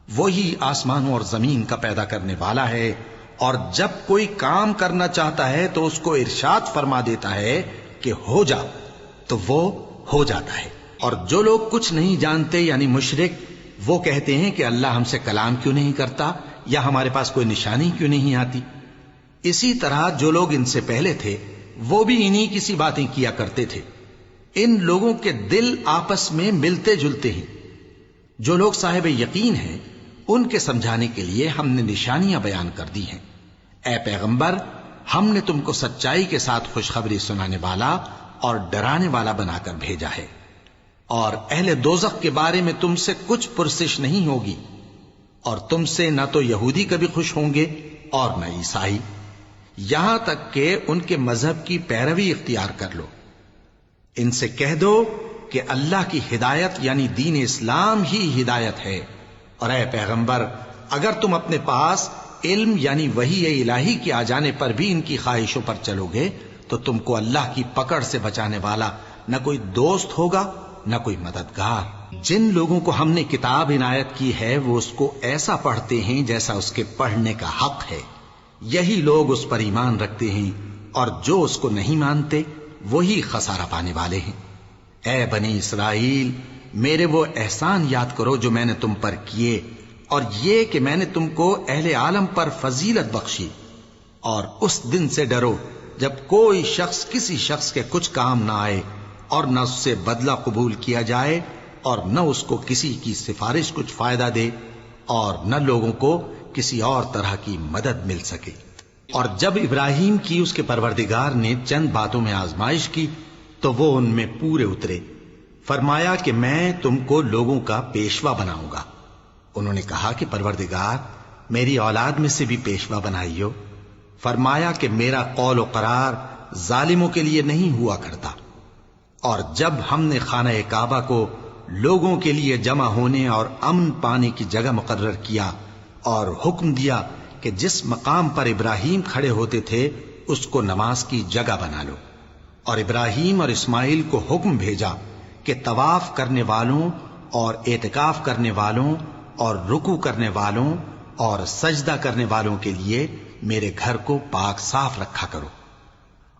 وہی آسمانوں اور زمین کا پیدا کرنے والا ہے، اور جب کوئی کام کرنا چاہتا ہے تو اس کو ارشاد فرما دیتا ہے کہ ہو جا، تو وہ ہو جاتا ہے۔ اور جو لوگ کچھ نہیں جانتے یعنی مشرک، وہ کہتے ہیں کہ اللہ ہم سے کلام کیوں نہیں کرتا، یا ہمارے پاس کوئی نشانی کیوں نہیں آتی۔ اسی طرح جو لوگ ان سے پہلے تھے وہ بھی انہی کسی باتیں کیا کرتے تھے۔ ان لوگوں کے دل آپس میں ملتے جلتے ہیں۔ جو لوگ صاحب یقین ہیں ان کے سمجھانے کے لیے ہم نے نشانیاں بیان کر دی ہیں۔ اے پیغمبر، ہم نے تم کو سچائی کے ساتھ خوشخبری سنانے والا اور ڈرانے والا بنا کر بھیجا ہے، اور اہل دوزخ کے بارے میں تم سے کچھ پرسش نہیں ہوگی، اور تم سے نہ تو یہودی کبھی خوش ہوں گے اور نہ عیسائی، یہاں تک کہ ان کے مذہب کی پیروی اختیار کر لو۔ ان سے کہہ دو کہ اللہ کی ہدایت یعنی دین اسلام ہی ہدایت ہے، اور اے پیغمبر، اگر تم اپنے پاس علم یعنی وحی الہی کے آ جانے پر بھی ان کی خواہشوں پر چلو گے تو تم کو اللہ کی پکڑ سے بچانے والا نہ کوئی دوست ہوگا نہ کوئی مددگار۔ جن لوگوں کو ہم نے کتاب عنایت کی ہے وہ اس کو ایسا پڑھتے ہیں جیسا اس کے پڑھنے کا حق ہے، یہی لوگ اس پر ایمان رکھتے ہیں، اور جو اس کو نہیں مانتے وہی خسارہ پانے والے ہیں۔ اے بنی اسرائیل، میرے وہ احسان یاد کرو جو میں نے تم پر کیے، اور یہ کہ میں نے تم کو اہل عالم پر فضیلت بخشی، اور اس دن سے ڈرو جب کوئی شخص کسی شخص کے کچھ کام نہ آئے، اور نہ اس سے بدلہ قبول کیا جائے، اور نہ اس کو کسی کی سفارش کچھ فائدہ دے، اور نہ لوگوں کو کسی اور طرح کی مدد مل سکے۔ اور جب ابراہیم کی اس کے پروردگار نے چند باتوں میں آزمائش کی تو وہ ان میں پورے اترے۔ فرمایا کہ میں تم کو لوگوں کا پیشوا بناؤں گا۔ انہوں نے کہا کہ پروردگار، میری اولاد میں سے بھی پیشوا بنائیو۔ فرمایا کہ میرا قول و قرار ظالموں کے لیے نہیں ہوا کرتا۔ اور جب ہم نے خانہ کعبہ کو لوگوں کے لیے جمع ہونے اور امن پانے کی جگہ مقرر کیا، اور حکم دیا کہ جس مقام پر ابراہیم کھڑے ہوتے تھے اس کو نماز کی جگہ بنا لو، اور ابراہیم اور اسماعیل کو حکم بھیجا کہ طواف کرنے والوں اور اعتکاف کرنے والوں اور رکوع کرنے والوں اور سجدہ کرنے والوں کے لیے میرے گھر کو پاک صاف رکھا کرو۔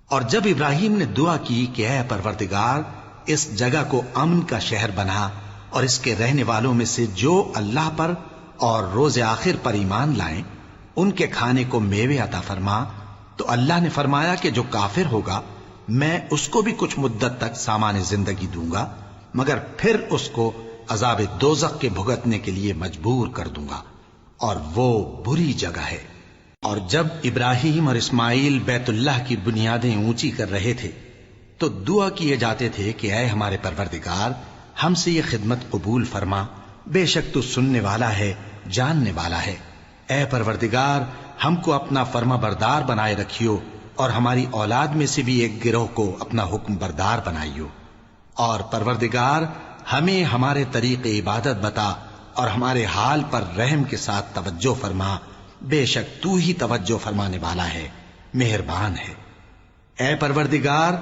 اور جب ابراہیم نے دعا کی کہ اے پروردگار، اس جگہ کو امن کا شہر بنا، اور اس کے رہنے والوں میں سے جو اللہ پر اور روز آخر پر ایمان لائیں ان کے کھانے کو میوے عطا فرما، تو اللہ نے فرمایا کہ جو کافر ہوگا میں اس کو بھی کچھ مدت تک سامان زندگی دوں گا، مگر پھر اس کو عذاب دوزخ کے بھگتنے کے لیے مجبور کر دوں گا، اور وہ بری جگہ ہے۔ اور جب ابراہیم اور اسماعیل بیت اللہ کی بنیادیں اونچی کر رہے تھے تو دعا کیے جاتے تھے کہ اے ہمارے پروردگار، ہم سے یہ خدمت قبول فرما، بے شک تو سننے والا ہے، جاننے والا ہے۔ اے پروردگار، ہم کو اپنا فرما بردار بنائے رکھیو، اور ہماری اولاد میں سے بھی ایک گروہ کو اپنا حکم بردار بنائیو۔ اور پروردگار، ہمیں ہمارے طریق عبادت بتا، اور ہمارے حال پر رحم کے ساتھ توجہ فرما، بے شک تو ہی توجہ فرمانے والا ہے، مہربان ہے۔ اے پروردگار،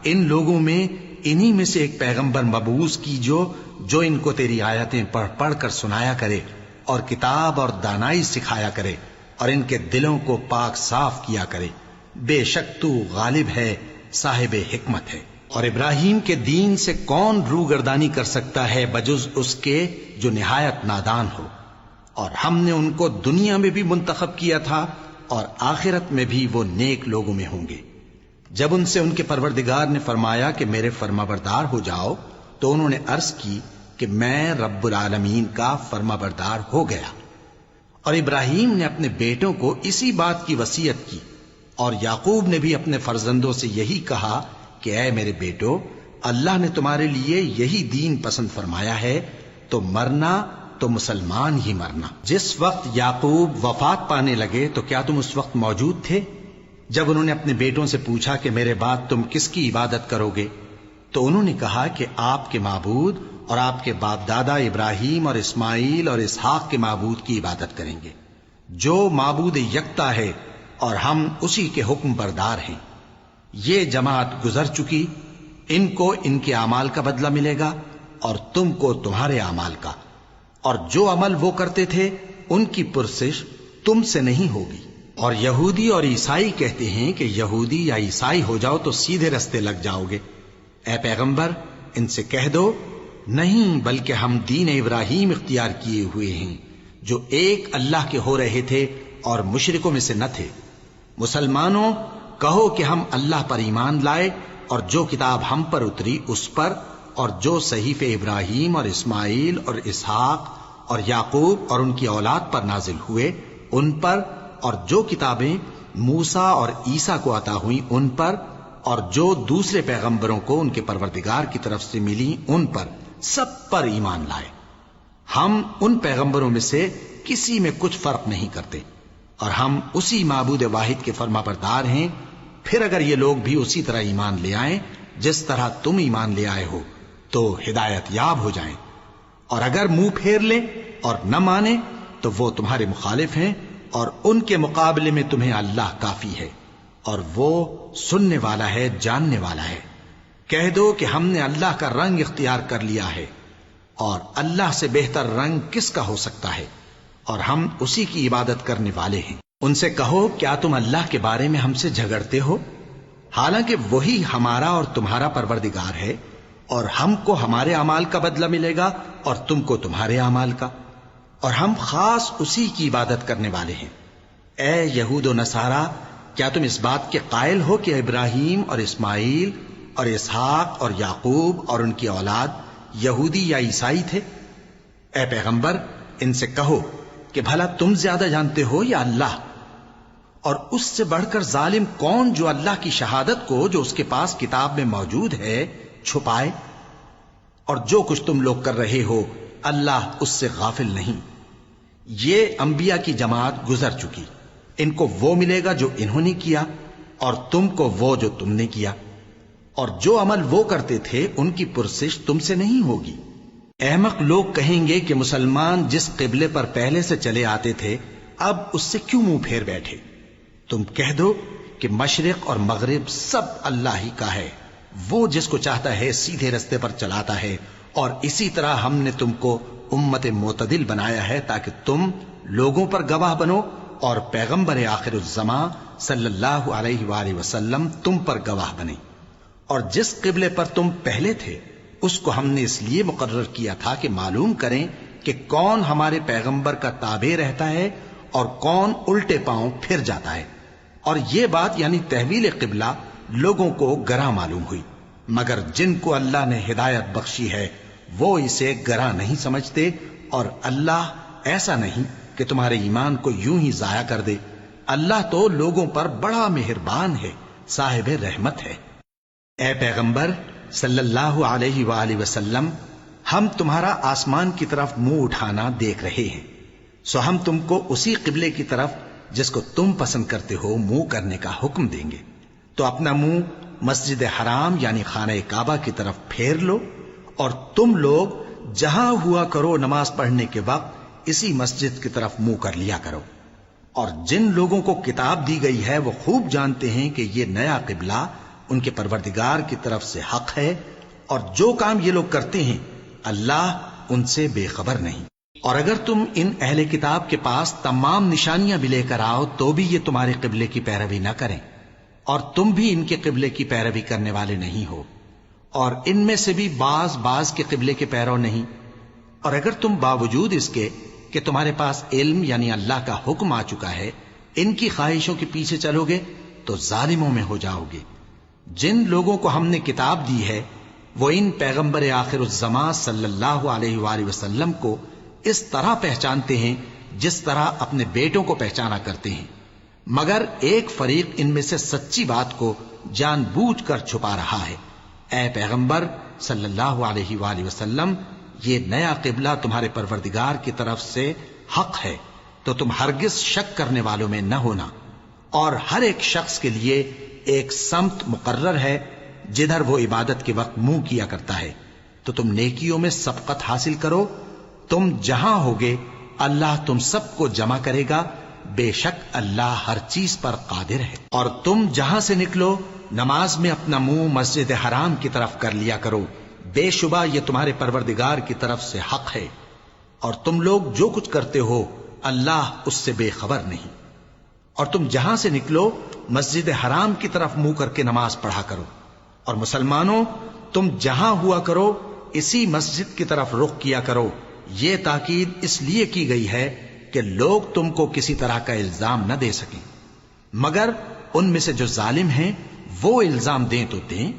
ان لوگوں میں انہی میں سے ایک پیغمبر مبعوث کیجو جو ان کو تیری آیتیں پڑھ پڑھ کر سنایا کرے، اور کتاب اور دانائی سکھایا کرے، اور ان کے دلوں کو پاک صاف کیا کرے، بے شک تو غالب ہے، صاحب حکمت ہے۔ اور ابراہیم کے دین سے کون روگردانی کر سکتا ہے بجز اس کے جو نہایت نادان ہو؟ اور ہم نے ان کو دنیا میں بھی منتخب کیا تھا، اور آخرت میں بھی وہ نیک لوگوں میں ہوں گے۔ جب ان سے ان کے پروردگار نے فرمایا کہ میرے فرما بردار ہو جاؤ، تو انہوں نے عرض کی کہ میں رب العالمین کا فرما بردار ہو گیا۔ اور ابراہیم نے اپنے بیٹوں کو اسی بات کی وصیت کی، اور یعقوب نے بھی اپنے فرزندوں سے یہی کہا کہ اے میرے بیٹو، اللہ نے تمہارے لیے یہی دین پسند فرمایا ہے، تو مرنا تو مسلمان ہی مرنا۔ جس وقت یعقوب وفات پانے لگے تو کیا تم اس وقت موجود تھے جب انہوں نے اپنے بیٹوں سے پوچھا کہ میرے بعد تم کس کی عبادت کرو گے؟ تو انہوں نے کہا کہ آپ کے معبود اور آپ کے باپ دادا ابراہیم اور اسماعیل اور اسحاق کے معبود کی عبادت کریں گے، جو معبود یکتا ہے، اور ہم اسی کے حکم بردار ہیں۔ یہ جماعت گزر چکی، ان کو ان کے اعمال کا بدلہ ملے گا، اور تم کو تمہارے اعمال کا، اور جو عمل وہ کرتے تھے ان کی پرسش تم سے نہیں ہوگی۔ اور یہودی اور عیسائی کہتے ہیں کہ یہودی یا عیسائی ہو جاؤ تو سیدھے رستے لگ جاؤ گے۔ اے پیغمبر ان سے کہہ دو نہیں، بلکہ ہم دین ابراہیم اختیار کیے ہوئے ہیں جو ایک اللہ کے ہو رہے تھے اور مشرکوں میں سے نہ تھے۔ مسلمانوں کہو کہ ہم اللہ پر ایمان لائے اور جو کتاب ہم پر اتری اس پر، اور جو صحیفے ابراہیم اور اسماعیل اور اسحاق اور یعقوب اور ان کی اولاد پر نازل ہوئے ان پر، اور جو کتابیں موسیٰ اور عیسیٰ کو عطا ہوئیں ان پر، اور جو دوسرے پیغمبروں کو ان کے پروردگار کی طرف سے ملی ان پر، سب پر ایمان لائے۔ ہم ان پیغمبروں میں سے کسی میں کچھ فرق نہیں کرتے، اور ہم اسی معبود واحد کے فرما بردار ہیں۔ پھر اگر یہ لوگ بھی اسی طرح ایمان لے آئیں جس طرح تم ایمان لے آئے ہو تو ہدایت یاب ہو جائیں، اور اگر منہ پھیر لیں اور نہ مانیں تو وہ تمہارے مخالف ہیں، اور ان کے مقابلے میں تمہیں اللہ کافی ہے، اور وہ سننے والا ہے، جاننے والا ہے۔ کہہ دو کہ ہم نے اللہ کا رنگ اختیار کر لیا ہے، اور اللہ سے بہتر رنگ کس کا ہو سکتا ہے، اور ہم اسی کی عبادت کرنے والے ہیں۔ ان سے کہو کیا تم اللہ کے بارے میں ہم سے جھگڑتے ہو، حالانکہ وہی ہمارا اور تمہارا پروردگار ہے، اور ہم کو ہمارے اعمال کا بدلہ ملے گا اور تم کو تمہارے اعمال کا، اور ہم خاص اسی کی عبادت کرنے والے ہیں۔ اے یہود و نصارا، کیا تم اس بات کے قائل ہو کہ ابراہیم اور اسماعیل اور اسحاق اور یعقوب اور ان کی اولاد یہودی یا عیسائی تھے؟ اے پیغمبر ان سے کہو کہ بھلا تم زیادہ جانتے ہو یا اللہ؟ اور اس سے بڑھ کر ظالم کون جو اللہ کی شہادت کو جو اس کے پاس کتاب میں موجود ہے چھپائے؟ اور جو کچھ تم لوگ کر رہے ہو اللہ اس سے غافل نہیں۔ یہ انبیاء کی جماعت گزر چکی، ان کو وہ ملے گا جو انہوں نے کیا، اور تم کو وہ جو تم نے کیا، اور جو عمل وہ کرتے تھے ان کی پرسش تم سے نہیں ہوگی۔ احمق لوگ کہیں گے کہ مسلمان جس قبلے پر پہلے سے چلے آتے تھے اب اس سے کیوں منہ پھیر بیٹھے؟ تم کہہ دو کہ مشرق اور مغرب سب اللہ ہی کا ہے، وہ جس کو چاہتا ہے سیدھے رستے پر چلاتا ہے، اور اسی طرح ہم نے تم کو امت معتدل بنایا ہے تاکہ تم لوگوں پر گواہ بنو، اور پیغمبر آخر الزماں صلی اللہ علیہ وآلہ وسلم تم پر گواہ بنے۔ اور جس قبلے پر تم پہلے تھے اس کو ہم نے اس لیے مقرر کیا تھا کہ معلوم کریں کہ کون ہمارے پیغمبر کا تابع رہتا ہے اور کون الٹے پاؤں پھر جاتا ہے۔ اور یہ بات یعنی تحویل قبلہ لوگوں کو گراں معلوم ہوئی، مگر جن کو اللہ نے ہدایت بخشی ہے وہ اسے گراں نہیں سمجھتے، اور اللہ ایسا نہیں کہ تمہارے ایمان کو یوں ہی ضائع کر دے۔ اللہ تو لوگوں پر بڑا مہربان ہے، صاحب رحمت ہے۔ اے پیغمبر صلی اللہ علیہ وآلہ وسلم، ہم تمہارا آسمان کی طرف منہ اٹھانا دیکھ رہے ہیں، سو ہم تم کو اسی قبلے کی طرف جس کو تم پسند کرتے ہو منہ کرنے کا حکم دیں گے۔ تو اپنا منہ مسجد حرام یعنی خانہ کعبہ کی طرف پھیر لو، اور تم لوگ جہاں ہوا کرو نماز پڑھنے کے وقت اسی مسجد کی طرف منہ کر لیا کرو۔ اور جن لوگوں کو کتاب دی گئی ہے وہ خوب جانتے ہیں کہ یہ نیا قبلہ ان کے پروردگار کی طرف سے حق ہے، اور جو کام یہ لوگ کرتے ہیں اللہ ان سے بے خبر نہیں۔ اور اگر تم ان اہل کتاب کے پاس تمام نشانیاں بھی لے کر آؤ تو بھی یہ تمہارے قبلے کی پیروی نہ کریں، اور تم بھی ان کے قبلے کی پیروی کرنے والے نہیں ہو، اور ان میں سے بھی بعض کے قبلے کے پیرو نہیں۔ اور اگر تم باوجود اس کے کہ تمہارے پاس علم یعنی اللہ کا حکم آ چکا ہے ان کی خواہشوں کے پیچھے چلو گے تو ظالموں میں ہو جاؤ گے۔ جن لوگوں کو ہم نے کتاب دی ہے وہ ان پیغمبر آخر الزماں صلی اللہ علیہ وآلہ وسلم کو اس طرح پہچانتے ہیں جس طرح اپنے بیٹوں کو پہچانا کرتے ہیں، مگر ایک فریق ان میں سے سچی بات کو جان بوجھ کر چھپا رہا ہے۔ اے پیغمبر صلی اللہ علیہ وآلہ وسلم، یہ نیا قبلہ تمہارے پروردگار کی طرف سے حق ہے، تو تم ہرگز شک کرنے والوں میں نہ ہونا، اور ہر ایک شخص کے لیے ایک سمت مقرر ہے جدھر وہ عبادت کے وقت منہ کیا کرتا ہے، تو تم نیکیوں میں سبقت حاصل کرو۔ تم جہاں ہوگے اللہ تم سب کو جمع کرے گا، بے شک اللہ ہر چیز پر قادر ہے۔ اور تم جہاں سے نکلو نماز میں اپنا منہ مسجد حرام کی طرف کر لیا کرو، بے شبہ یہ تمہارے پروردگار کی طرف سے حق ہے۔ اور تم لوگ جو کچھ کرتے ہو اللہ اس سے بے خبر نہیں۔ اور تم جہاں سے نکلو مسجد حرام کی طرف منہ کر کے نماز پڑھا کرو، اور مسلمانوں تم جہاں ہوا کرو اسی مسجد کی طرف رخ کیا کرو۔ یہ تاکید اس لیے کی گئی ہے کہ لوگ تم کو کسی طرح کا الزام نہ دے سکیں، مگر ان میں سے جو ظالم ہیں وہ الزام دیں تو دیں۔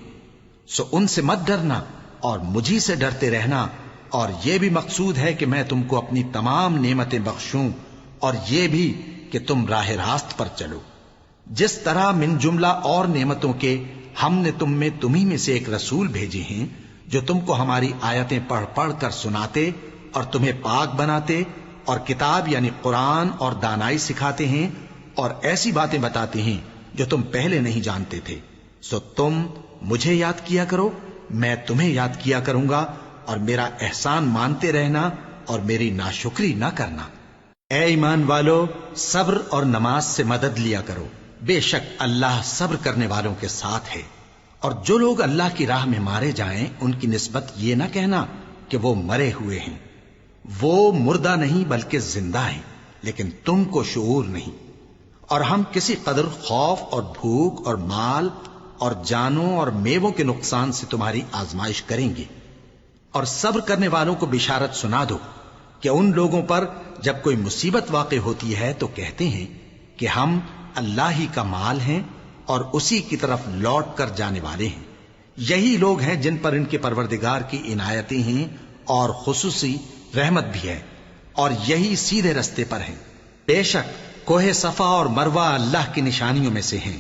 سو ان سے مت ڈرنا اور مجھی سے ڈرتے رہنا، اور یہ بھی مقصود ہے کہ میں تم کو اپنی تمام نعمتیں بخشوں، اور یہ بھی کہ تم راہ راست پر چلو۔ جس طرح من جملہ اور نعمتوں کے ہم نے تمہیں میں سے ایک رسول بھیجے ہیں جو تم کو ہماری آیتیں پڑھ پڑھ کر سناتے اور تمہیں پاک بناتے، اور کتاب یعنی قرآن اور دانائی سکھاتے ہیں، اور ایسی باتیں بتاتے ہیں جو تم پہلے نہیں جانتے تھے۔ سو تم مجھے یاد کیا کرو، میں تمہیں یاد کیا کروں گا، اور میرا احسان مانتے رہنا اور میری ناشکری نہ کرنا۔ اے ایمان والو، صبر اور نماز سے مدد لیا کرو، بے شک اللہ صبر کرنے والوں کے ساتھ ہے۔ اور جو لوگ اللہ کی راہ میں مارے جائیں ان کی نسبت یہ نہ کہنا کہ وہ مرے ہوئے ہیں، وہ مردہ نہیں بلکہ زندہ ہیں، لیکن تم کو شعور نہیں۔ اور ہم کسی قدر خوف اور بھوک اور مال اور جانوں اور میووں کے نقصان سے تمہاری آزمائش کریں گے، اور صبر کرنے والوں کو بشارت سنا دو کہ ان لوگوں پر جب کوئی مصیبت واقع ہوتی ہے تو کہتے ہیں کہ ہم اللہ ہی کا مال ہیں اور اسی کی طرف لوٹ کر جانے والے ہیں۔ یہی لوگ ہیں جن پر ان کے پروردگار کی عنایتیں ہیں اور خصوصی رحمت بھی ہے، اور یہی سیدھے رستے پر ہیں۔ بے شک کوہ صفا اور مروہ اللہ کی نشانیوں میں سے ہیں،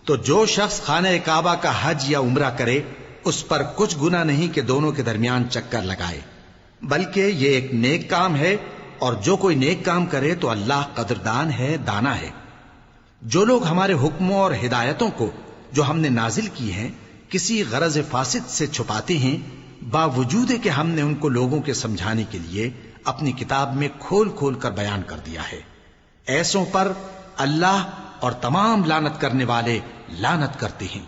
تو جو شخص خانہ کعبہ کا حج یا عمرہ کرے اس پر کچھ گناہ نہیں کہ دونوں کے درمیان چکر لگائے، بلکہ یہ ایک نیک کام ہے، اور جو کوئی نیک کام کرے تو اللہ قدردان ہے، دانا ہے۔ جو لوگ ہمارے حکموں اور ہدایتوں کو جو ہم نے نازل کی ہیں کسی غرض فاسد سے چھپاتے ہیں، باوجود کہ ہم نے ان کو لوگوں کے سمجھانے کے لیے اپنی کتاب میں کھول کھول کر بیان کر دیا ہے، ایسوں پر اللہ اور تمام لعنت کرنے والے لعنت کرتے ہیں۔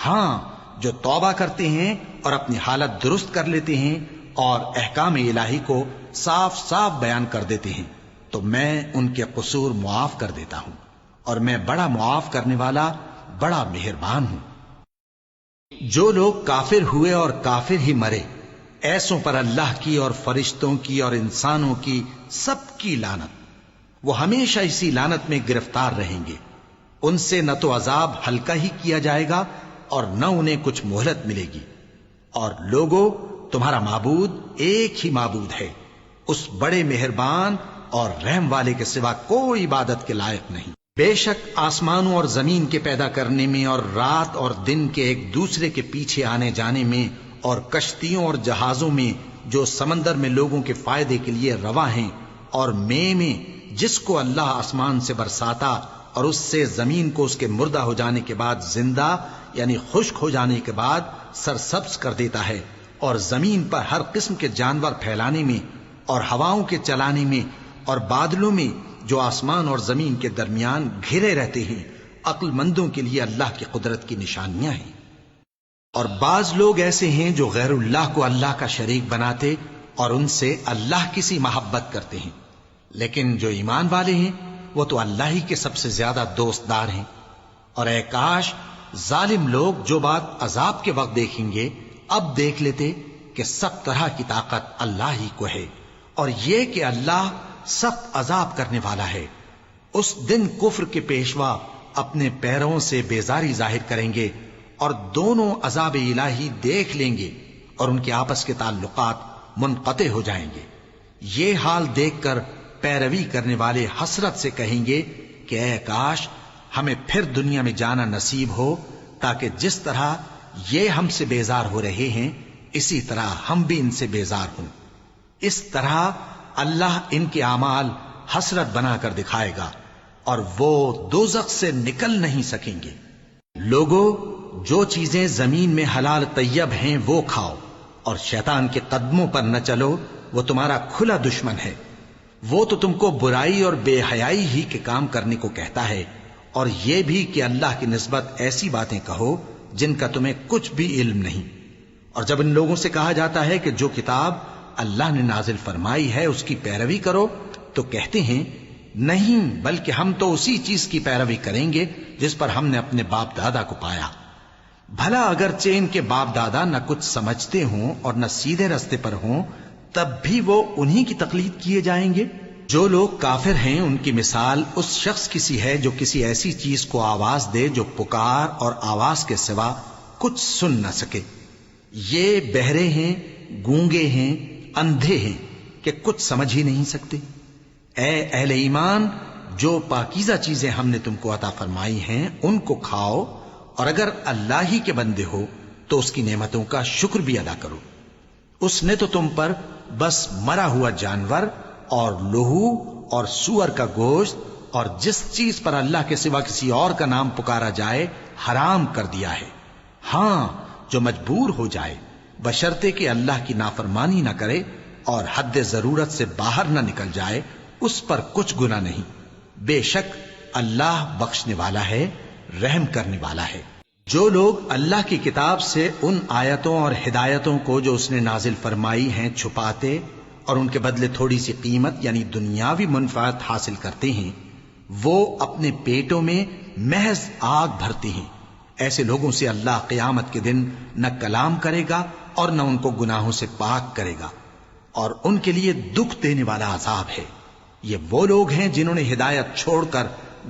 ہاں، جو توبہ کرتے ہیں اور اپنی حالت درست کر لیتے ہیں اور احکام الہی کو صاف صاف بیان کر دیتے ہیں تو میں ان کے قصور معاف کر دیتا ہوں، اور میں بڑا معاف کرنے والا بڑا مہربان ہوں۔ جو لوگ کافر ہوئے اور کافر ہی مرے، ایسوں پر اللہ کی اور فرشتوں کی اور انسانوں کی سب کی لعنت، وہ ہمیشہ اسی لعنت میں گرفتار رہیں گے۔ ان سے نہ تو عذاب ہلکا ہی کیا جائے گا اور نہ انہیں کچھ مہلت ملے گی۔ اور لوگوں، تمہارا معبود ایک ہی معبود ہے، اس بڑے مہربان اور رحم والے کے سوا کوئی عبادت کے لائق نہیں۔ بے شک آسمانوں اور زمین کے پیدا کرنے میں اور رات اور دن کے ایک دوسرے کے پیچھے آنے جانے میں اور کشتیوں اور جہازوں میں جو سمندر میں لوگوں کے فائدے کے لیے رواں ہیں، اور میں جس کو اللہ آسمان سے برساتا اور اس سے زمین کو اس کے مردہ ہو جانے کے بعد زندہ یعنی خشک ہو جانے کے بعد سرسبز کر دیتا ہے، اور زمین پر ہر قسم کے جانور پھیلانے میں اور ہواؤں کے چلانے میں اور بادلوں میں جو آسمان اور زمین کے درمیان گھرے رہتے ہیں، عقل مندوں کے لیے اللہ کی قدرت کی نشانیاں ہیں۔ اور بعض لوگ ایسے ہیں جو غیر اللہ کو اللہ کا شریک بناتے اور ان سے اللہ کی سی محبت کرتے ہیں، لیکن جو ایمان والے ہیں وہ تو اللہ ہی کے سب سے زیادہ دوست دار ہیں۔ اور اے کاش ظالم لوگ جو بات عذاب کے وقت دیکھیں گے اب دیکھ لیتے کہ سب طرح کی طاقت اللہ ہی کو ہے، اور یہ کہ اللہ سخت عذاب کرنے والا ہے۔ اس دن کفر کے پیشوا اپنے پیروں سے بیزاری ظاہر کریں گے اور دونوں عذاب الہی دیکھ لیں گے اور ان کے آپس کے تعلقات منقطع ہو جائیں گے۔ یہ حال دیکھ کر پیروی کرنے والے حسرت سے کہیں گے کہ اے کاش ہمیں پھر دنیا میں جانا نصیب ہو، تاکہ جس طرح یہ ہم سے بیزار ہو رہے ہیں اسی طرح ہم بھی ان سے بیزار ہوں۔ اس طرح اللہ ان کے اعمال حسرت بنا کر دکھائے گا اور وہ دوزخ سے نکل نہیں سکیں گے۔ لوگوں، جو چیزیں زمین میں حلال طیب ہیں وہ کھاؤ، اور شیطان کے قدموں پر نہ چلو، وہ تمہارا کھلا دشمن ہے۔ وہ تو تم کو برائی اور بے حیائی ہی کے کام کرنے کو کہتا ہے، اور یہ بھی کہ اللہ کی نسبت ایسی باتیں کہو جن کا تمہیں کچھ بھی علم نہیں۔ اور جب ان لوگوں سے کہا جاتا ہے کہ جو کتاب اللہ نے نازل فرمائی ہے اس کی پیروی کرو، تو کہتے ہیں نہیں، بلکہ ہم تو اسی چیز کی پیروی کریں گے جس پر ہم نے اپنے باپ دادا کو پایا۔ بھلا اگرچہ ان کے باپ دادا نہ کچھ سمجھتے ہوں اور نہ سیدھے رستے پر ہوں، تب بھی وہ انہی کی تقلید کیے جائیں گے۔ جو لوگ کافر ہیں ان کی مثال اس شخص کی سی ہے جو کسی ایسی چیز کو آواز دے جو پکار اور آواز کے سوا کچھ سن نہ سکے۔ یہ بہرے ہیں، گونگے ہیں، اندھے ہیں کہ کچھ سمجھ ہی نہیں سکتے۔ اے اہل ایمان، جو پاکیزہ چیزیں ہم نے تم کو عطا فرمائی ہیں ان کو کھاؤ، اور اگر اللہ ہی کے بندے ہو تو اس کی نعمتوں کا شکر بھی ادا کرو۔ اس نے تو تم پر بس مرا ہوا جانور اور لہو اور سور کا گوشت اور جس چیز پر اللہ کے سوا کسی اور کا نام پکارا جائے حرام کر دیا ہے۔ ہاں، جو مجبور ہو جائے بشرطے کہ اللہ کی نافرمانی نہ کرے اور حد ضرورت سے باہر نہ نکل جائے، اس پر کچھ گناہ نہیں۔ بے شک اللہ بخشنے والا ہے، رحم کرنے والا ہے۔ جو لوگ اللہ کی کتاب سے ان آیتوں اور ہدایتوں کو جو اس نے نازل فرمائی ہیں چھپاتے اور ان کے بدلے تھوڑی سی قیمت یعنی دنیاوی منفعت حاصل کرتے ہیں، وہ اپنے پیٹوں میں محض آگ بھرتے ہیں۔ ایسے لوگوں سے اللہ قیامت کے دن نہ کلام کرے گا اور نہ ان کو گناہوں سے پاک کرے گا، اور ان کے لیے دکھ دینے والا عذاب ہے۔ یہ وہ لوگ ہیں جنہوں نے ہدایت چھوڑ کر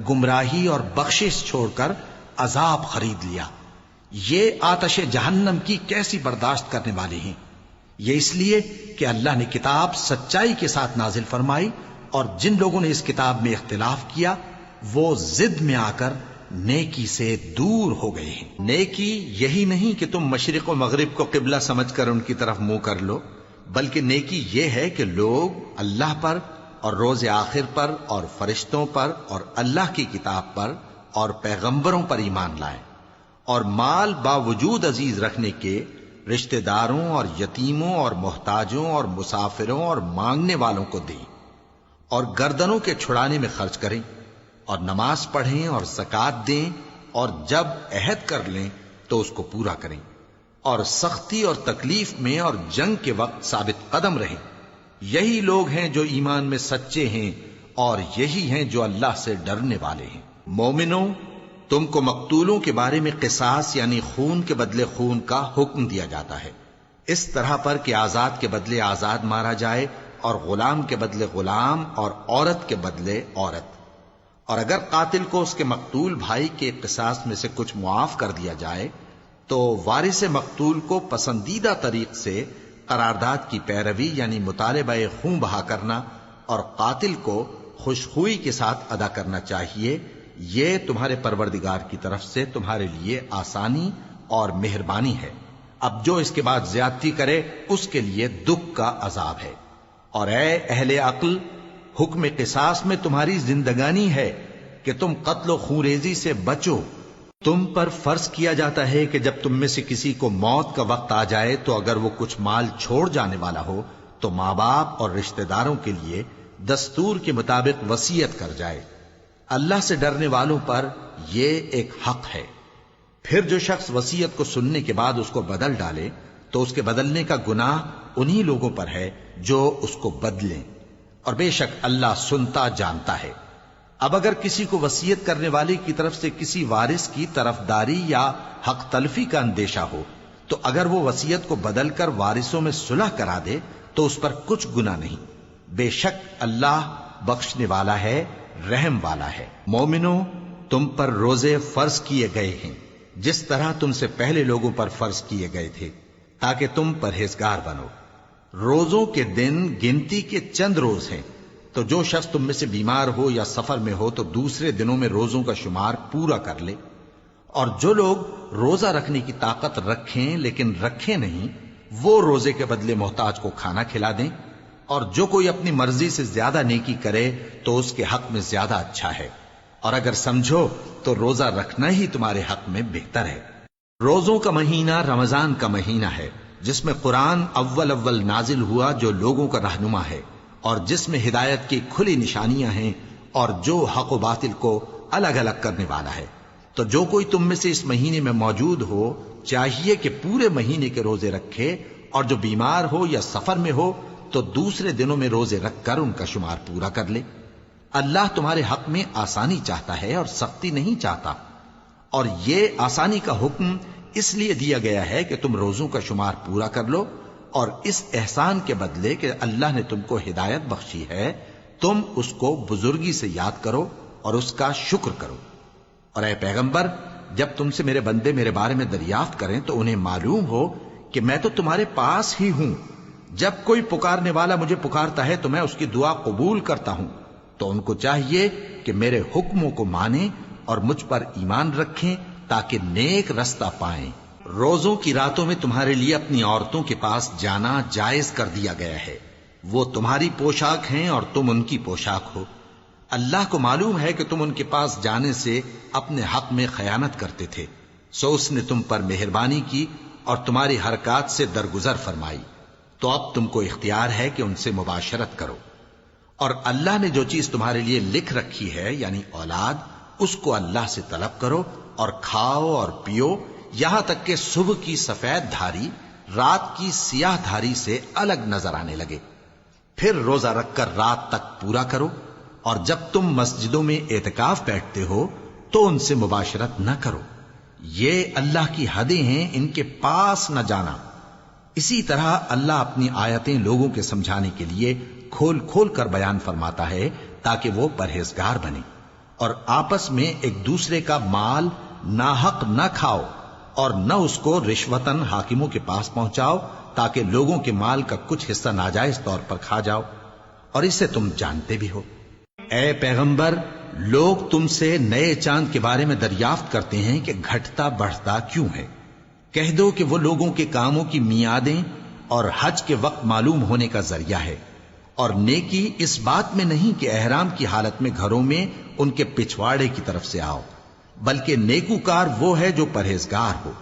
گمراہی اور بخشش چھوڑ کر عذاب خرید لیا۔ یہ آتش جہنم کی کیسی برداشت کرنے والے ہیں۔ یہ اس لیے کہ اللہ نے کتاب سچائی کے ساتھ نازل فرمائی، اور جن لوگوں نے اس کتاب میں اختلاف کیا وہ ضد میں آ کر نیکی سے دور ہو گئے ہیں۔ نیکی یہی نہیں کہ تم مشرق و مغرب کو قبلہ سمجھ کر ان کی طرف منہ کر لو، بلکہ نیکی یہ ہے کہ لوگ اللہ پر اور روز آخر پر اور فرشتوں پر اور اللہ کی کتاب پر اور پیغمبروں پر ایمان لائیں، اور مال باوجود عزیز رکھنے کے رشتہ داروں اور یتیموں اور محتاجوں اور مسافروں اور مانگنے والوں کو دیں، اور گردنوں کے چھڑانے میں خرچ کریں، اور نماز پڑھیں اور زکوٰۃ دیں، اور جب عہد کر لیں تو اس کو پورا کریں، اور سختی اور تکلیف میں اور جنگ کے وقت ثابت قدم رہیں۔ یہی لوگ ہیں جو ایمان میں سچے ہیں، اور یہی ہیں جو اللہ سے ڈرنے والے ہیں۔ مومنوں، تم کو مقتولوں کے بارے میں قصاص یعنی خون کے بدلے خون کا حکم دیا جاتا ہے، اس طرح پر کہ آزاد کے بدلے آزاد مارا جائے، اور غلام کے بدلے غلام، اور عورت کے بدلے عورت۔ اور اگر قاتل کو اس کے مقتول بھائی کے قصاص میں سے کچھ معاف کر دیا جائے تو وارث مقتول کو پسندیدہ طریق سے قرارداد کی پیروی یعنی مطالبہ خون بہا کرنا اور قاتل کو خوشخوئی کے ساتھ ادا کرنا چاہیے۔ یہ تمہارے پروردگار کی طرف سے تمہارے لیے آسانی اور مہربانی ہے۔ اب جو اس کے بعد زیادتی کرے اس کے لیے دکھ کا عذاب ہے۔ اور اے اہل عقل، حکم قصاص میں تمہاری زندگانی ہے کہ تم قتل و خونریزی سے بچو۔ تم پر فرض کیا جاتا ہے کہ جب تم میں سے کسی کو موت کا وقت آ جائے تو اگر وہ کچھ مال چھوڑ جانے والا ہو تو ماں باپ اور رشتہ داروں کے لیے دستور کے مطابق وصیت کر جائے۔ اللہ سے ڈرنے والوں پر یہ ایک حق ہے۔ پھر جو شخص وصیت کو سننے کے بعد اس کو بدل ڈالے تو اس کے بدلنے کا گناہ انہی لوگوں پر ہے جو اس کو بدلیں، اور بے شک اللہ سنتا جانتا ہے۔ اب اگر کسی کو وصیت کرنے والے کی طرف سے کسی وارث کی طرفداری یا حق تلفی کا اندیشہ ہو تو اگر وہ وصیت کو بدل کر وارثوں میں صلح کرا دے تو اس پر کچھ گناہ نہیں۔ بے شک اللہ بخشنے والا ہے، رحم والا ہے۔ مومنوں، تم پر روزے فرض کیے گئے ہیں جس طرح تم سے پہلے لوگوں پر فرض کیے گئے تھے تاکہ تم پرہیزگار بنو۔ روزوں کے دن گنتی کے چند روز ہیں، تو جو شخص تم میں سے بیمار ہو یا سفر میں ہو تو دوسرے دنوں میں روزوں کا شمار پورا کر لے۔ اور جو لوگ روزہ رکھنے کی طاقت رکھیں لیکن رکھیں نہیں، وہ روزے کے بدلے محتاج کو کھانا کھلا دیں۔ اور جو کوئی اپنی مرضی سے زیادہ نیکی کرے تو اس کے حق میں زیادہ اچھا ہے، اور اگر سمجھو تو روزہ رکھنا ہی تمہارے حق میں بہتر ہے۔ روزوں کا مہینہ رمضان کا مہینہ ہے جس میں قرآن اول نازل ہوا جو لوگوں کا رہنما ہے، اور جس میں ہدایت کی کھلی نشانیاں ہیں، اور جو حق و باطل کو الگ الگ کرنے والا ہے۔ تو جو کوئی تم میں سے اس مہینے میں موجود ہو چاہیے کہ پورے مہینے کے روزے رکھے، اور جو بیمار ہو یا سفر میں ہو تو دوسرے دنوں میں روزے رکھ کر ان کا شمار پورا کر لے۔ اللہ تمہارے حق میں آسانی چاہتا ہے اور سختی نہیں چاہتا، اور یہ آسانی کا حکم اس لیے دیا گیا ہے کہ تم روزوں کا شمار پورا کر لو، اور اس احسان کے بدلے کہ اللہ نے تم کو ہدایت بخشی ہے تم اس کو بزرگی سے یاد کرو اور اس کا شکر کرو۔ اور اے پیغمبر، جب تم سے میرے بندے میرے بارے میں دریافت کریں تو انہیں معلوم ہو کہ میں تو تمہارے پاس ہی ہوں۔ جب کوئی پکارنے والا مجھے پکارتا ہے تو میں اس کی دعا قبول کرتا ہوں، تو ان کو چاہیے کہ میرے حکموں کو مانیں اور مجھ پر ایمان رکھیں تاکہ نیک رستہ پائیں۔ روزوں کی راتوں میں تمہارے لیے اپنی عورتوں کے پاس جانا جائز کر دیا گیا ہے، وہ تمہاری پوشاک ہیں اور تم ان کی پوشاک ہو۔ اللہ کو معلوم ہے کہ تم ان کے پاس جانے سے اپنے حق میں خیانت کرتے تھے، سو اس نے تم پر مہربانی کی اور تمہاری حرکات سے درگزر فرمائی، تو اب تم کو اختیار ہے کہ ان سے مباشرت کرو۔ اور اللہ نے جو چیز تمہارے لیے لکھ رکھی ہے یعنی اولاد، اس کو اللہ سے طلب کرو اور کھاؤ اور پیو، یہاں تک کہ صبح کی سفید دھاری رات کی سیاہ دھاری سے الگ نظر آنے لگے۔ پھر روزہ رکھ کر رات تک پورا کرو، اور جب تم مسجدوں میں اعتکاف بیٹھتے ہو تو ان سے مباشرت نہ کرو، یہ اللہ کی حدیں ہیں، ان کے پاس نہ جانا۔ اسی طرح اللہ اپنی آیتیں لوگوں کے سمجھانے کے لیے کھول کھول کر بیان فرماتا ہے تاکہ وہ پرہیزگار بنے۔ اور آپس میں ایک دوسرے کا مال ناحق نہ کھاؤ، اور نہ اس کو رشوتاً حاکموں کے پاس پہنچاؤ تاکہ لوگوں کے مال کا کچھ حصہ ناجائز طور پر کھا جاؤ، اور اسے تم جانتے بھی ہو۔ اے پیغمبر، لوگ تم سے نئے چاند کے بارے میں دریافت کرتے ہیں کہ گھٹتا بڑھتا کیوں ہے۔ کہہ دو کہ وہ لوگوں کے کاموں کی میعادیں اور حج کے وقت معلوم ہونے کا ذریعہ ہے، اور نیکی اس بات میں نہیں کہ احرام کی حالت میں گھروں میں ان کے پچھواڑے کی طرف سے آؤ، بلکہ نیکوکار وہ ہے جو پرہیزگار ہو،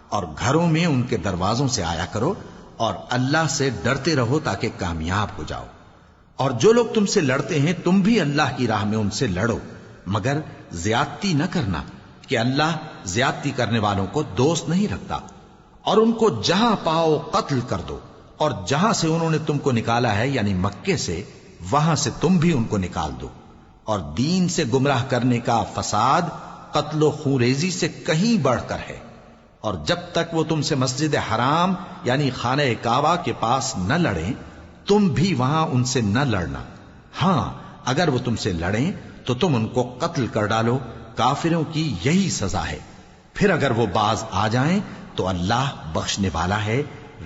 اور گھروں میں ان کے دروازوں سے آیا کرو، اور اللہ سے ڈرتے رہو تاکہ کامیاب ہو جاؤ۔ اور جو لوگ تم سے لڑتے ہیں تم بھی اللہ کی راہ میں ان سے لڑو، مگر زیادتی نہ کرنا کہ اللہ زیادتی کرنے والوں کو دوست نہیں رکھتا۔ اور ان کو جہاں پاؤ قتل کر دو، اور جہاں سے انہوں نے تم کو نکالا ہے یعنی مکے سے، وہاں سے تم بھی ان کو نکال دو۔ اور دین سے گمراہ کرنے کا فساد قتل و خونریزی سے کہیں بڑھ کر ہے۔ اور جب تک وہ تم سے مسجد حرام یعنی خانہ کعبہ کے پاس نہ لڑیں تم بھی وہاں ان سے نہ لڑنا۔ ہاں، اگر وہ تم سے لڑیں تو تم ان کو قتل کر ڈالو، کافروں کی یہی سزا ہے۔ پھر اگر وہ باز آ جائیں تو اللہ بخشنے والا ہے،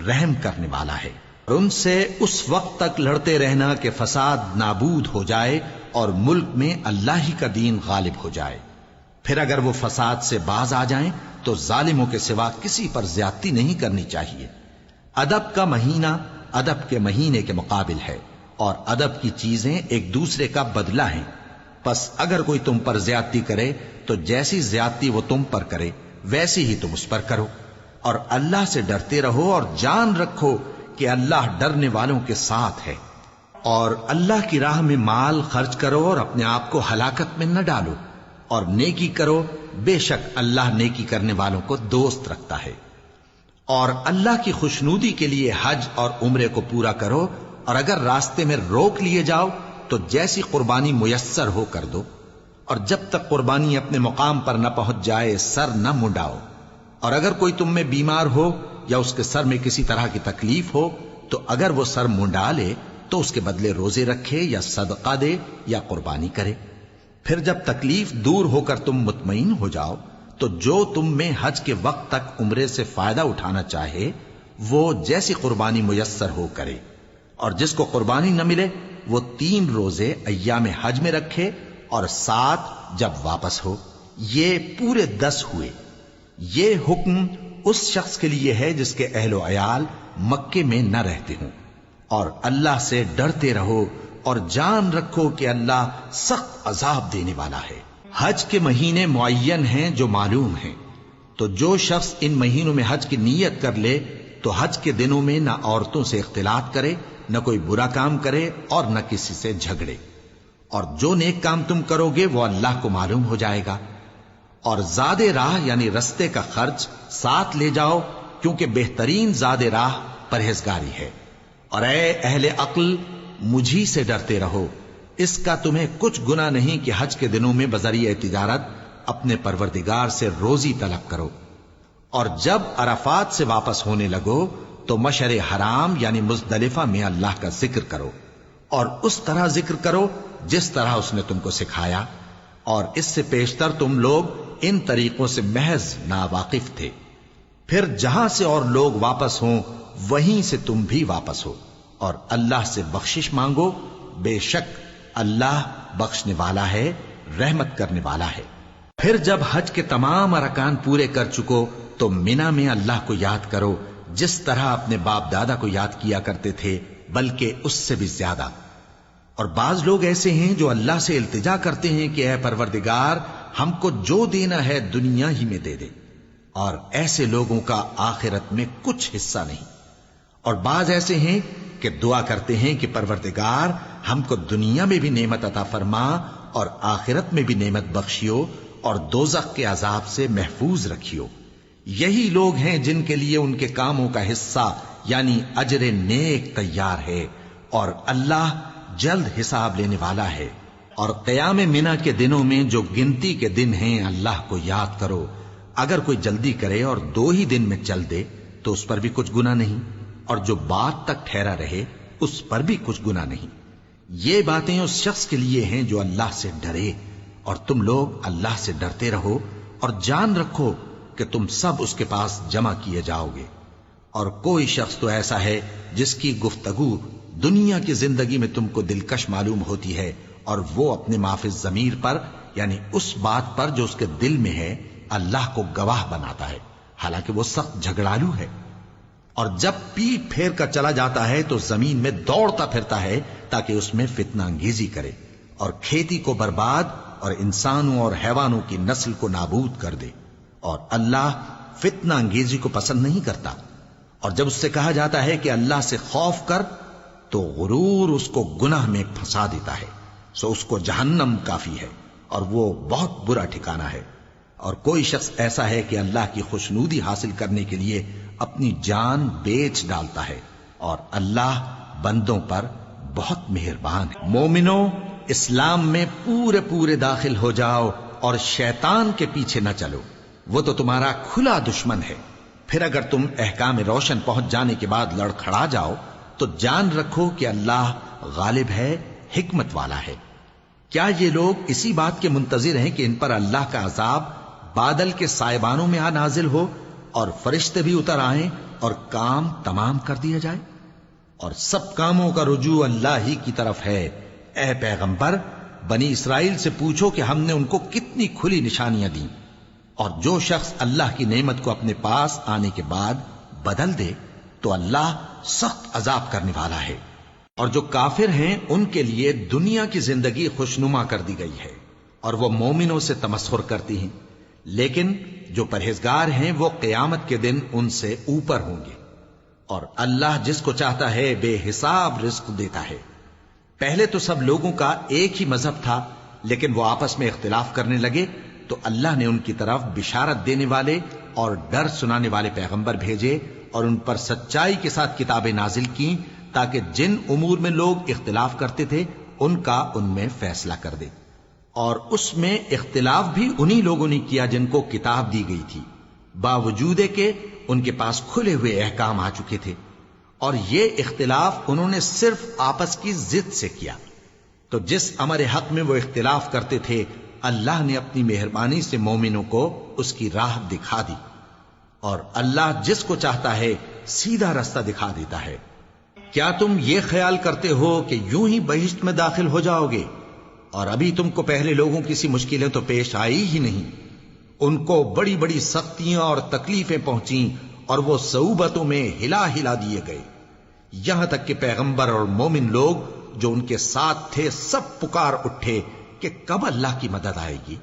رحم کرنے والا ہے۔ اور ان سے اس وقت تک لڑتے رہنا کہ فساد نابود ہو جائے اور ملک میں اللہ ہی کا دین غالب ہو جائے۔ پھر اگر وہ فساد سے باز آ جائیں تو ظالموں کے سوا کسی پر زیادتی نہیں کرنی چاہیے۔ ادب کا مہینہ ادب کے مہینے کے مقابل ہے، اور ادب کی چیزیں ایک دوسرے کا بدلہ ہیں۔ پس اگر کوئی تم پر زیادتی کرے تو جیسی زیادتی وہ تم پر کرے ویسی ہی تم اس پر کرو، اور اللہ سے ڈرتے رہو اور جان رکھو کہ اللہ ڈرنے والوں کے ساتھ ہے۔ اور اللہ کی راہ میں مال خرچ کرو اور اپنے آپ کو ہلاکت میں نہ ڈالو، اور نیکی کرو، بے شک اللہ نیکی کرنے والوں کو دوست رکھتا ہے۔ اور اللہ کی خوشنودی کے لیے حج اور عمرے کو پورا کرو، اور اگر راستے میں روک لیے جاؤ تو جیسی قربانی میسر ہو کر دو، اور جب تک قربانی اپنے مقام پر نہ پہنچ جائے سر نہ منڈاؤ۔ اور اگر کوئی تم میں بیمار ہو یا اس کے سر میں کسی طرح کی تکلیف ہو تو اگر وہ سر منڈا لے تو اس کے بدلے روزے رکھے یا صدقہ دے یا قربانی کرے۔ پھر جب تکلیف دور ہو کر تم مطمئن ہو جاؤ تو جو تم میں حج کے وقت تک عمرے سے فائدہ اٹھانا چاہے وہ جیسی قربانی میسر ہو کرے، اور جس کو قربانی نہ ملے وہ 3 روزے ایام حج میں رکھے اور 7 جب واپس ہو، یہ پورے 10 ہوئے۔ یہ حکم اس شخص کے لیے ہے جس کے اہل و عیال مکے میں نہ رہتے ہوں۔ اور اللہ سے ڈرتے رہو اور جان رکھو کہ اللہ سخت عذاب دینے والا ہے۔ حج کے مہینے معین ہیں جو معلوم ہیں، تو جو شخص ان مہینوں میں حج کی نیت کر لے تو حج کے دنوں میں نہ عورتوں سے اختلاط کرے، نہ کوئی برا کام کرے اور نہ کسی سے جھگڑے۔ اور جو نیک کام تم کرو گے وہ اللہ کو معلوم ہو جائے گا۔ اور زاد راہ یعنی رستے کا خرچ ساتھ لے جاؤ، کیونکہ بہترین زاد راہ پرہیزگاری ہے۔ اور اے اہل عقل مجھی سے ڈرتے رہو، اس کا تمہیں کچھ گناہ نہیں کہ حج کے دنوں میں بذریعہ تجارت اپنے پروردگار سے روزی طلب کرو، اور جب عرفات سے واپس ہونے لگو تو مشعر حرام یعنی مزدلفہ میں اللہ کا ذکر کرو، اور اس طرح ذکر کرو جس طرح اس نے تم کو سکھایا، اور اس سے پیشتر تم لوگ ان طریقوں سے محض ناواقف تھے۔ پھر جہاں سے اور لوگ واپس ہوں وہیں سے تم بھی واپس ہو، اور اللہ سے بخشش مانگو، بے شک اللہ بخشنے والا ہے، رحمت کرنے والا ہے۔ پھر جب حج کے تمام ارکان پورے کر چکو تو مینا میں اللہ کو یاد کرو جس طرح اپنے باپ دادا کو یاد کیا کرتے تھے، بلکہ اس سے بھی زیادہ۔ اور بعض لوگ ایسے ہیں جو اللہ سے التجا کرتے ہیں کہ اے پروردگار ہم کو جو دینا ہے دنیا ہی میں دے دے، اور ایسے لوگوں کا آخرت میں کچھ حصہ نہیں۔ اور بعض ایسے ہیں کہ دعا کرتے ہیں کہ پروردگار ہم کو دنیا میں بھی نعمت عطا فرما اور آخرت میں بھی نعمت بخشیو اور دوزخ کے عذاب سے محفوظ رکھیو۔ یہی لوگ ہیں جن کے لیے ان کے کاموں کا حصہ یعنی اجر نیک تیار ہے، اور اللہ جلد حساب لینے والا ہے۔ اور قیام منا کے دنوں میں جو گنتی کے دن ہیں اللہ کو یاد کرو، اگر کوئی جلدی کرے اور 2 ہی دن میں چل دے تو اس پر بھی کچھ گناہ نہیں، اور جو بات تک ٹھہرا رہے اس پر بھی کچھ گناہ نہیں۔ یہ باتیں اس شخص کے لیے ہیں جو اللہ سے ڈرے، اور تم لوگ اللہ سے ڈرتے رہو اور جان رکھو کہ تم سب اس کے پاس جمع کیے جاؤ گے۔ اور کوئی شخص تو ایسا ہے جس کی گفتگو دنیا کی زندگی میں تم کو دلکش معلوم ہوتی ہے، اور وہ اپنے معافی ضمیر پر یعنی اس بات پر جو اس کے دل میں ہے اللہ کو گواہ بناتا ہے، حالانکہ وہ سخت جھگڑالو ہے۔ اور جب پیٹ پھیر کر چلا جاتا ہے تو زمین میں دوڑتا پھرتا ہے تاکہ اس میں فتنہ انگیزی کرے اور کھیتی کو برباد اور انسانوں اور حیوانوں کی نسل کو نابود کر دے، اور اللہ فتنہ انگیزی کو پسند نہیں کرتا۔ اور جب اس سے کہا جاتا ہے کہ اللہ سے خوف کر تو غرور اس کو گناہ میں پھنسا دیتا ہے، سو اس کو جہنم کافی ہے اور وہ بہت برا ٹھکانہ ہے۔ اور کوئی شخص ایسا ہے کہ اللہ کی خوشنودی حاصل کرنے کے لیے اپنی جان بیچ ڈالتا ہے، اور اللہ بندوں پر بہت مہربان ہے۔ مومنو، اسلام میں پورے پورے داخل ہو جاؤ اور شیطان کے پیچھے نہ چلو، وہ تو تمہارا کھلا دشمن ہے۔ پھر اگر تم احکام روشن پہنچ جانے کے بعد لڑکھڑا جاؤ تو جان رکھو کہ اللہ غالب ہے، حکمت والا ہے۔ کیا یہ لوگ اسی بات کے منتظر ہیں کہ ان پر اللہ کا عذاب بادل کے سائبانوں میں آ نازل ہو اور فرشتے بھی اتر آئیں اور کام تمام کر دیا جائے؟ اور سب کاموں کا رجوع اللہ ہی کی طرف ہے۔ اے پیغمبر، بنی اسرائیل سے پوچھو کہ ہم نے ان کو کتنی کھلی نشانیاں دیں، اور جو شخص اللہ کی نعمت کو اپنے پاس آنے کے بعد بدل دے تو اللہ سخت عذاب کرنے والا ہے۔ اور جو کافر ہیں ان کے لیے دنیا کی زندگی خوشنما کر دی گئی ہے، اور وہ مومنوں سے تمسخر کرتی ہیں، لیکن جو پرہیزگار ہیں وہ قیامت کے دن ان سے اوپر ہوں گے۔ اور اللہ جس کو چاہتا ہے بے حساب رزق دیتا ہے۔ پہلے تو سب لوگوں کا ایک ہی مذہب تھا، لیکن وہ آپس میں اختلاف کرنے لگے تو اللہ نے ان کی طرف بشارت دینے والے اور ڈر سنانے والے پیغمبر بھیجے، اور ان پر سچائی کے ساتھ کتابیں نازل کی تاکہ جن امور میں لوگ اختلاف کرتے تھے ان کا ان میں فیصلہ کر دے۔ اور اس میں اختلاف بھی انہی لوگوں نے کیا جن کو کتاب دی گئی تھی، باوجود کہ ان کے پاس کھلے ہوئے احکام آ چکے تھے، اور یہ اختلاف انہوں نے صرف آپس کی ضد سے کیا۔ تو جس امر حق میں وہ اختلاف کرتے تھے اللہ نے اپنی مہربانی سے مومنوں کو اس کی راہ دکھا دی، اور اللہ جس کو چاہتا ہے سیدھا رستہ دکھا دیتا ہے۔ کیا تم یہ خیال کرتے ہو کہ یوں ہی بہشت میں داخل ہو جاؤ گے، اور ابھی تم کو پہلے لوگوں کی سی مشکلیں تو پیش آئی ہی نہیں؟ ان کو بڑی بڑی سختیاں اور تکلیفیں پہنچیں اور وہ صعوبتوں میں ہلا ہلا دیے گئے، یہاں تک کہ پیغمبر اور مومن لوگ جو ان کے ساتھ تھے سب پکار اٹھے کہ کب اللہ کی مدد آئے گی۔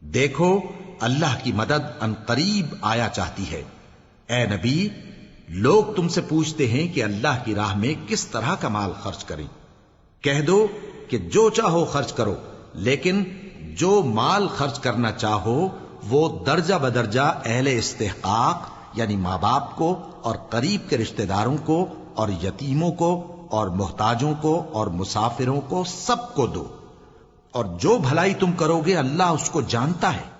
دیکھو اللہ کی مدد عنقریب آیا چاہتی ہے۔ اے نبی، لوگ تم سے پوچھتے ہیں کہ اللہ کی راہ میں کس طرح کا مال خرچ کریں۔ کہہ دو کہ جو چاہو خرچ کرو، لیکن جو مال خرچ کرنا چاہو وہ درجہ بدرجہ اہل استحقاق یعنی ماں باپ کو اور قریب کے رشتہ داروں کو اور یتیموں کو اور محتاجوں کو اور مسافروں کو سب کو دو، اور جو بھلائی تم کرو گے اللہ اس کو جانتا ہے۔